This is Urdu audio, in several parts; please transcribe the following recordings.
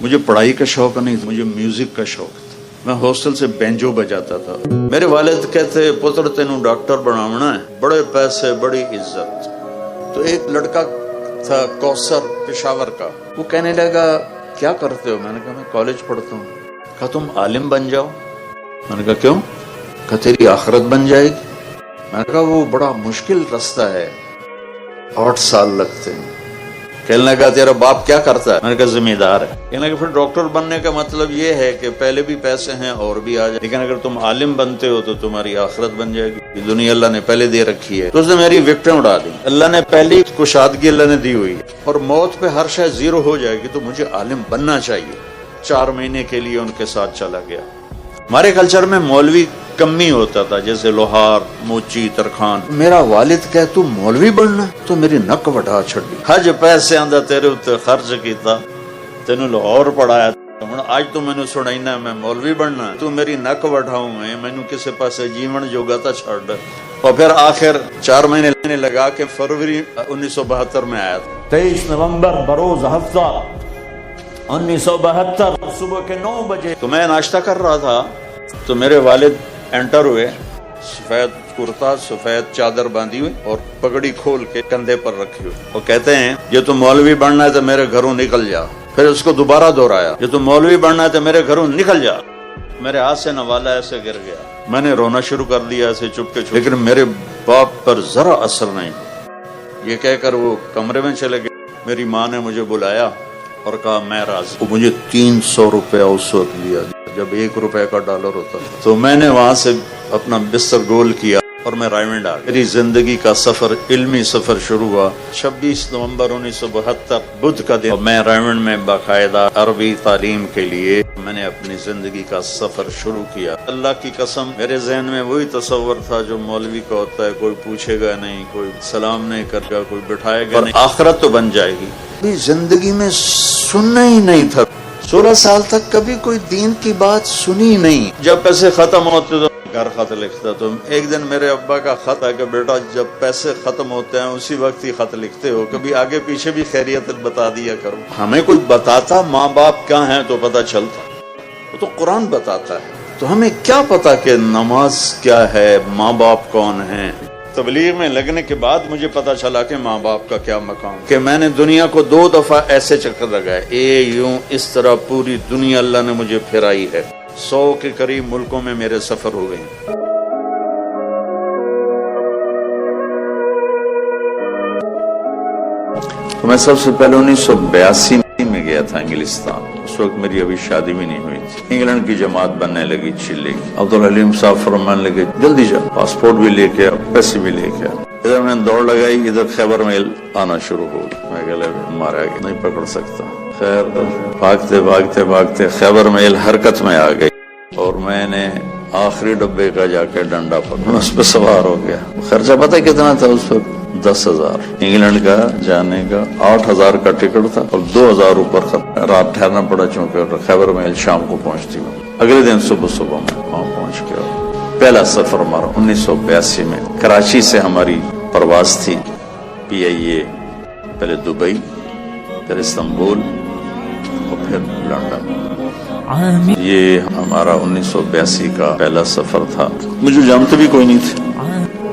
مجھے پڑھائی کا شوق نہیں تھا، مجھے میوزک کا شوق تھا. میں ہاسٹل سے بینجو بجاتا تھا. میرے والد کہتے پتر تینوں ڈاکٹر بناونا ہے، بڑے پیسے بڑی عزت. تو ایک لڑکا تھا کوثر پشاور کا، وہ کہنے لگا کیا کرتے ہو؟ میں نے کہا میں کالج پڑھتا ہوں. کہا تم عالم بن جاؤ. میں نے کہا کیوں؟ کہا تیری آخرت بن جائے گی. میں نے کہا وہ بڑا مشکل رستہ ہے، 8 سال لگتے ہیں. کہنے لگا تیرا باپ کیا کرتا ہے؟ میں نے کہا ذمہ دار ہے. کہنے لگا پھر ڈاکٹر بننے کا مطلب یہ ہے کہ پہلے بھی پیسے ہیں اور بھی آ جائے، لیکن اگر تم عالم بنتے ہو تو تمہاری آخرت بن جائے گی. یہ دنیا اللہ نے پہلے دے رکھی ہے. تو اس نے میری وکٹیں اڑا دی. اللہ نے پہلی کشادگی اللہ نے دی ہوئی ہے، اور موت پہ ہر شے زیرو ہو جائے گی. تو مجھے عالم بننا چاہیے. 4 مہینے کے لیے ان کے ساتھ چلا گیا. ہمارے کلچر میں مولوی کمی ہوتا تھا، جیسے لوہار، موچی، ترخان. میرا والد کہے تو مولوی بننا، تو میری نک وڈا چھڑی. حج پیسے آندا تیرے اتنے خرچ کیتا، تینوں لاہور پڑھایا، ہن اج تو مینوں سنائینا میں مولوی بننا، تو میری نک وڈاؤں میں مینوں کسے پاسے جیون جوگا تا چھڑ. اور پھر آخر 4 مہینے لگا کے فروری 1972 میں آیا تھا. 23 نومبر بروز ہفتہ 1972 صبح کے 9 بجے. تو میں ناشتہ کر رہا تھا تو میرے والد انٹر ہوئے، سفید کرتا، سفید چادر باندھی ہوئی اور پگڑی کھول کے کندھے پر رکھی ہوئی. وہ کہتے ہیں یہ تو مولوی بننا ہے تو میرے گھروں نکل جا. پھر اس کو دوبارہ دہرایا، یہ تو مولوی بننا ہے تو میرے گھروں نکل جا. میرے ہاتھ سے نوالا ایسے گر گیا. میں نے رونا شروع کر دیا ایسے چپ کے، لیکن میرے باپ پر ذرا اثر نہیں. یہ کہہ کر وہ کمرے میں چلے گئے. میری ماں نے مجھے بلایا اور کہا میں راضی. مجھے 300 روپیہ اس وقت دیا جب 1 روپے کا ڈالر ہوتا تھا. تو میں نے وہاں سے اپنا بستر گول کیا اور میں رائمنڈ آ گیا. میری زندگی کا سفر، علمی سفر شروع ہوا 26 نومبر 1972 بدھ کا دن. میں رائمنڈ میں باقاعدہ عربی تعلیم کے لیے میں نے اپنی زندگی کا سفر شروع کیا. اللہ کی قسم میرے ذہن میں وہی تصور تھا جو مولوی کا ہوتا ہے، کوئی پوچھے گا نہیں، کوئی سلام نہیں کرے گا، کوئی بٹھائے گا نہیں، آخرت تو بن جائے گی. زندگی میں سننا ہی نہیں تھا. 16 سال تک کبھی کوئی دین کی بات سنی نہیں. جب پیسے ختم ہوتے تو گھر خط لکھتا. تو ایک دن میرے ابا کا خط ہے کہ بیٹا جب پیسے ختم ہوتے ہیں اسی وقت ہی خط لکھتے ہو، کبھی آگے پیچھے بھی خیریت بتا دیا کرو. ہمیں کوئی بتاتا ماں باپ کیا ہیں تو پتہ چلتا، وہ تو قرآن بتاتا ہے. تو ہمیں کیا پتا کہ نماز کیا ہے، ماں باپ کون ہیں. تبلیغ میں لگنے کے بعد مجھے پتا چلا کہ ماں باپ کا کیا مقام، کہ میں نے دنیا کو 2 دفعہ ایسے چکر لگائے. یوں اس طرح پوری دنیا اللہ نے مجھے پھرائی ہے. 100 کے قریب ملکوں میں میرے سفر ہو گئے. تو میں سب سے پہلے 1982 میں گیا تھا انگلستان. اس وقت میری ابھی شادی بھی نہیں ہوئی تھی. انگلینڈ کی جماعت بننے لگی چلی. عبدالحلیم صاحب فرمان لگے جلدی جا، پاسپورٹ بھی لے کے، پیسے بھی لے کے. ادھر میں نے دوڑ لگائی، ادھر خیبر میل آنا شروع ہو گیا. میں گلے مارا گیا، نہیں پکڑ سکتا. خیر بھاگتے بھاگتے بھاگتے خیبر میل حرکت میں آ گئی اور میں نے آخری ڈبے کا جا کے ڈنڈا پکڑا، اس پہ سوار ہو گیا. خرچہ پتہ کتنا تھا اس وقت؟ 10,000. انگلینڈ کا جانے کا 8,000 کا ٹکٹ تھا اور 2,000 اوپر خرچہ. رات ٹھہرنا پڑا چونکہ خیبر میل شام کو پہنچتی ہوں. اگلے دن صبح میں وہاں پہنچ گیا. پہلا سفر ہمارا 1982 میں کراچی سے ہماری پرواز تھی PIA، پہلے دبئی، پھر استنبول اور پھر لندن. یہ ہمارا 1982 کا پہلا سفر تھا. مجھے جانتے بھی کوئی نہیں تھے.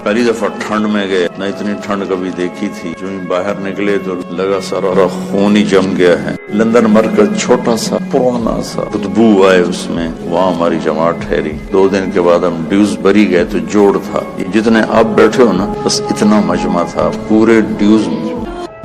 پہلی دفعہ ٹھنڈ میں گئے، نہ اتنی ٹھنڈ کبھی دیکھی تھی. جو ہی باہر نکلے تو لگا سارا خون ہی جم گیا ہے. لندن مرکز چھوٹا سا پرانا سا، بدبو آئے اس میں. وہاں ہماری جماعت ٹھہری. 2 دن کے بعد ہم ڈیوزبری گئے تو جوڑ تھا. جتنے آپ بیٹھے ہو نا بس اتنا مجمع تھا پورے ڈیوز میں.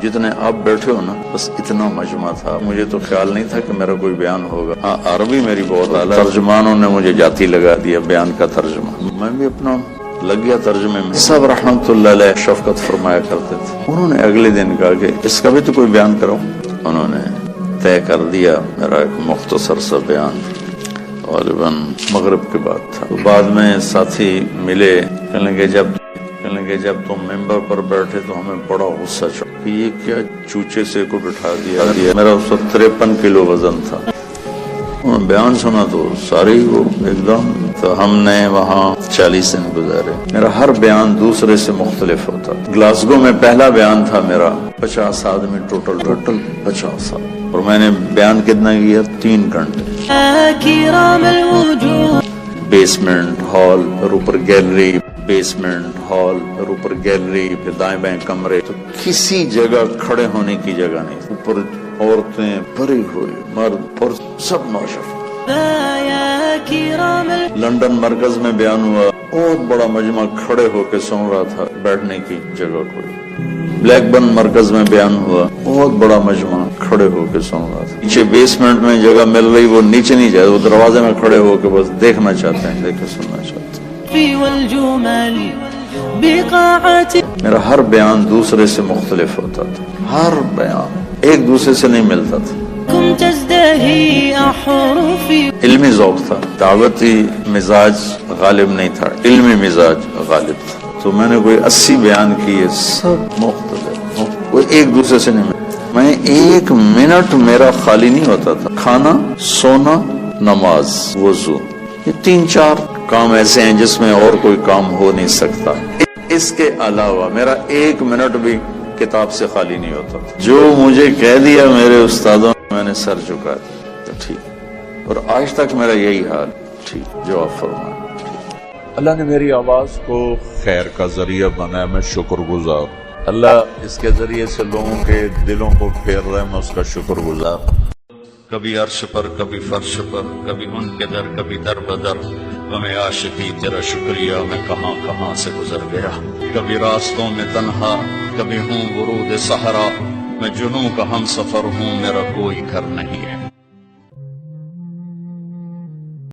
جتنے آپ بیٹھے ہو نا بس اتنا مجمع تھا. مجھے تو خیال نہیں تھا کہ میرا کوئی بیان ہوگا. ہاں عربی میری بہت اعلیٰ. ترجمانوں نے مجھے جاتی لگا دیا بیان کا ترجمہ. میں بھی اپنا لگ گیا ترجمے میں. سب رحمت اللہ علیہ شفقت فرمایا کرتے تھے. انہوں نے اگلے دن کہا کہ اس کا بھی تو کوئی بیان کرو. انہوں نے طے کر دیا میرا ایک مختصر سا بیان، غالباً مغرب کے بعد تھا. بعد میں ساتھی ملے، کہنے کہ جب تم ممبر پر بیٹھے تو ہمیں بڑا غصہ چڑھا کہ یہ کیا چوچے سے کو بٹھا دیا. میرا اس وقت 53 کلو وزن تھا. بیان سنا تو سارے ہی وہ ایک دم. تو ہم نے وہاں 40 دن گزارے. میرا ہر بیان دوسرے سے مختلف ہوتا. گلاسگو میں پہلا بیان تھا میرا 50 آدمی ٹوٹل 50 آدمی. اور میں نے بیان کتنا کیا؟ 3 گھنٹے. بیسمنٹ ہال اور اوپر گیلری، بیسمنٹ ہال اور اوپر گیلری، پھر دائیں بائیں کمرے، تو کسی جگہ کھڑے ہونے کی جگہ نہیں. اوپر عورتیں بھری ہوئی، مرد اور سب نوشف. لندن مرکز میں بیان ہوا، بہت بڑا مجمع کھڑے ہو کے سن رہا تھا، بیٹھنے کی جگہ کوئی. بلیک بن مرکز میں بیان ہوا، بہت بڑا مجمع کھڑے ہو کے سن رہا تھا. نیچے بیسمنٹ میں جگہ مل رہی، وہ نیچے نہیں جائے، وہ دروازے میں کھڑے ہو کے بس دیکھنا چاہتے ہیں، دیکھ کے سننا چاہتے ہیں. میرا ہر بیان دوسرے سے مختلف ہوتا تھا، ہر بیان ایک دوسرے سے نہیں ملتا تھا. علمی ذوق تھا، دعوتی مزاج غالب نہیں تھا، علمی مزاج غالب تھا. تو میں نے کوئی 80 بیان کیے، سب مختلف، کوئی ایک دوسرے سے نہیں ملتا. میں 1 منٹ میرا خالی نہیں ہوتا تھا. کھانا، سونا، نماز، وضو، یہ 3-4 کام ایسے ہیں جس میں اور کوئی کام ہو نہیں سکتا. اس کے علاوہ میرا 1 منٹ بھی کتاب سے خالی نہیں ہوتا. جو مجھے کہہ دیا میرے استادوں، میں نے سر جھکا دیا، تو ٹھیک. اور آج تک میرا یہی حال. ٹھیک، جو آپ فرمائیں. اللہ نے میری آواز کو خیر کا ذریعہ بنایا، میں شکر گزار. اللہ اس کے ذریعے سے لوگوں کے دلوں کو پھیر رہا ہے، میں اس کا شکر گزار. کبھی عرش پر، کبھی فرش پر، کبھی ان کے در، کبھی در بدر. میں عاشقی تیرا شکریہ، میں کہاں کہاں سے گزر گیا. کبھی راستوں میں تنہا، کبھی ہوں ورود صحرا. میں جنوں کا ہم سفر ہوں، میرا کوئی گھر نہیں ہے.